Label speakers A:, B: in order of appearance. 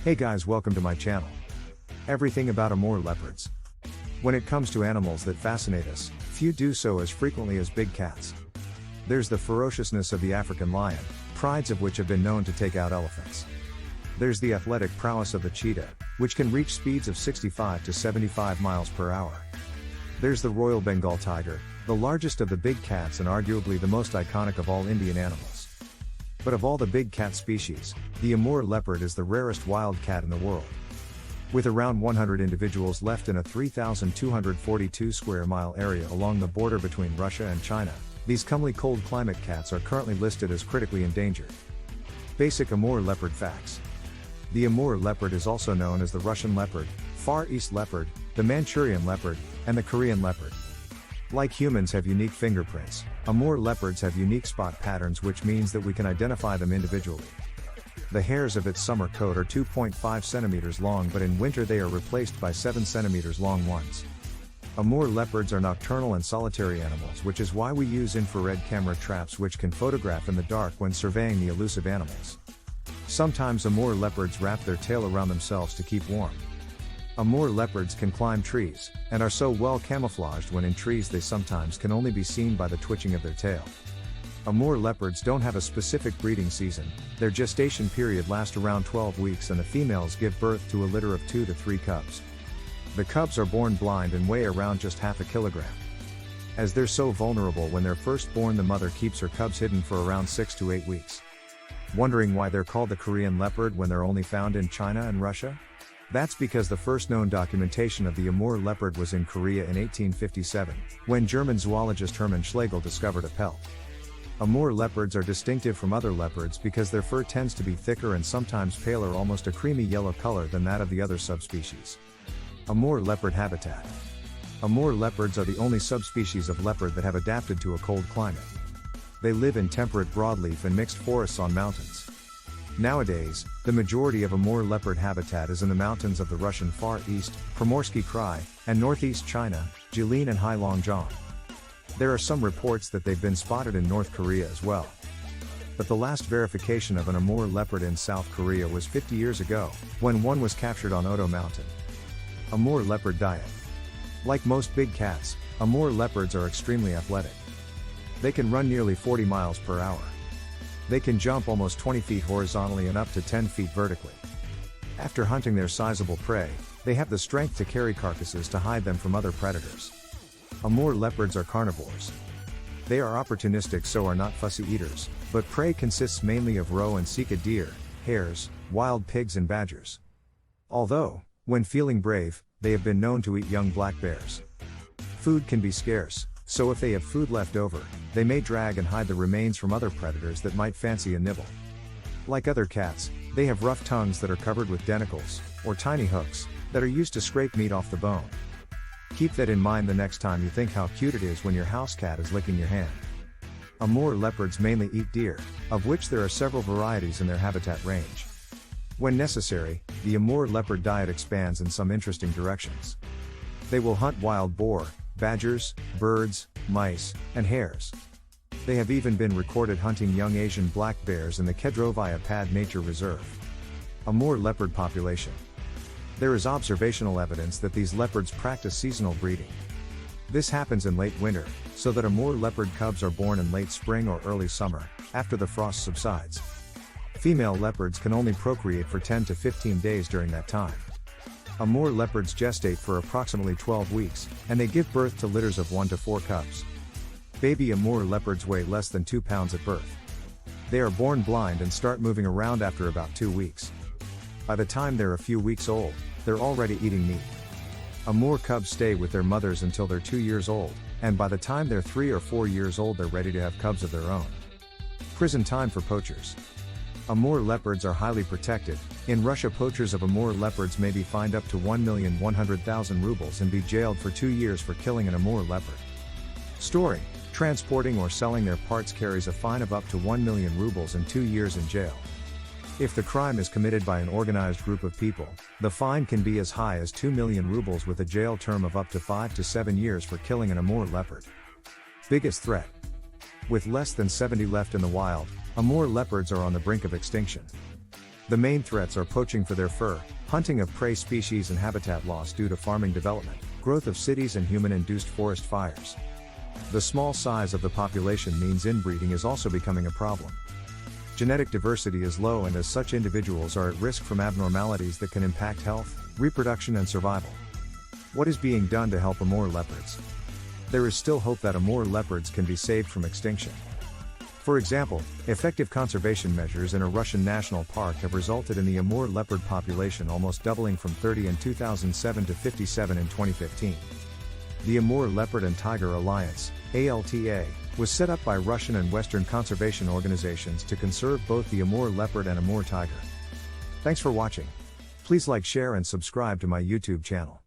A: Hey guys, welcome to my channel. Everything about Amur leopards. When it comes to animals that fascinate us, few do so as frequently as big cats. There's the ferociousness of the African lion, prides of which have been known to take out elephants. There's the athletic prowess of the cheetah, which can reach speeds of 65 to 75 miles per hour. There's the Royal Bengal tiger, the largest of the big cats and arguably the most iconic of all Indian animals. But of all the big cat species, the Amur leopard is the rarest wild cat in the world. With around 100 individuals left in a 3,242 square mile area along the border between Russia and China, these comely cold climate cats are currently listed as critically endangered. Basic Amur leopard facts. The Amur leopard is also known as the Russian leopard, Far East leopard, the Manchurian leopard, and the Korean leopard. Like humans have unique fingerprints, Amur leopards have unique spot patterns, which means that we can identify them individually. The hairs of its summer coat are 2.5 centimeters long, but in winter they are replaced by 7 centimeters long ones. Amur leopards are nocturnal and solitary animals, which is why we use infrared camera traps which can photograph in the dark when surveying the elusive animals. Sometimes Amur leopards wrap their tail around themselves to keep warm. Amur leopards can climb trees, and are so well camouflaged when in trees they sometimes can only be seen by the twitching of their tail. Amur leopards don't have a specific breeding season, their gestation period lasts around 12 weeks and the females give birth to a litter of 2 to 3 cubs. The cubs are born blind and weigh around just half a kilogram. As they're so vulnerable when they're first born, the mother keeps her cubs hidden for around 6 to 8 weeks. Wondering why they're called the Korean leopard when they're only found in China and Russia? That's because the first known documentation of the Amur leopard was in Korea in 1857, when German zoologist Hermann Schlegel discovered a pelt. Amur leopards are distinctive from other leopards because their fur tends to be thicker and sometimes paler, almost a creamy yellow color, than that of the other subspecies. Amur leopard habitat. Amur leopards are the only subspecies of leopard that have adapted to a cold climate. They live in temperate broadleaf and mixed forests on mountains. Nowadays, the majority of Amur leopard habitat is in the mountains of the Russian Far East, Primorsky Krai, and northeast China, Jilin and Heilongjiang. There are some reports that they've been spotted in North Korea as well. But the last verification of an Amur leopard in South Korea was 50 years ago, when one was captured on Oto Mountain. Amur leopard diet. Like most big cats, Amur leopards are extremely athletic. They can run nearly 40 miles per hour. They can jump almost 20 feet horizontally and up to 10 feet vertically. After hunting their sizable prey, they have the strength to carry carcasses to hide them from other predators. Amur leopards are carnivores. They are opportunistic, so are not fussy eaters, but prey consists mainly of roe and sika deer, hares, wild pigs and badgers. Although, when feeling brave, they have been known to eat young black bears. Food can be scarce, so if they have food left over, they may drag and hide the remains from other predators that might fancy a nibble. Like other cats, they have rough tongues that are covered with denticles, or tiny hooks, that are used to scrape meat off the bone. Keep that in mind the next time you think how cute it is when your house cat is licking your hand. Amur leopards mainly eat deer, of which there are several varieties in their habitat range. When necessary, the Amur leopard diet expands in some interesting directions. They will hunt wild boar, badgers, birds, mice, and hares. They have even been recorded hunting young Asian black bears in the Kedrovaya Pad Nature Reserve. Amur leopard population. There is observational evidence that these leopards practice seasonal breeding. This happens in late winter, so that Amur leopard cubs are born in late spring or early summer, after the frost subsides. Female leopards can only procreate for 10 to 15 days during that time. Amur leopards gestate for approximately 12 weeks, and they give birth to litters of 1 to 4 cubs. Baby Amur leopards weigh less than 2 pounds at birth. They are born blind and start moving around after about 2 weeks. By the time they're a few weeks old, they're already eating meat. Amur cubs stay with their mothers until they're 2 years old, and by the time they're 3 or 4 years old they're ready to have cubs of their own. Prison time for poachers. Amur leopards are highly protected. In Russia, poachers of Amur leopards may be fined up to 1,100,000 rubles and be jailed for 2 years for killing an Amur leopard. Storing, transporting or selling their parts carries a fine of up to 1 million rubles and 2 years in jail. If the crime is committed by an organized group of people, the fine can be as high as 2 million rubles with a jail term of up to 5 to 7 years for killing an Amur leopard. Biggest threat. With less than 70 left in the wild, Amur leopards are on the brink of extinction. The main threats are poaching for their fur, hunting of prey species and habitat loss due to farming development, growth of cities and human-induced forest fires. The small size of the population means inbreeding is also becoming a problem. Genetic diversity is low, and as such individuals are at risk from abnormalities that can impact health, reproduction and survival. What is being done to help Amur leopards? There is still hope that Amur leopards can be saved from extinction. For example, effective conservation measures in a Russian national park have resulted in the Amur leopard population almost doubling from 30 in 2007 to 57 in 2015. The Amur Leopard and Tiger Alliance, ALTA, was set up by Russian and Western conservation organizations to conserve both the Amur leopard and Amur tiger. Thanks for watching. Please like, share and subscribe to my YouTube channel.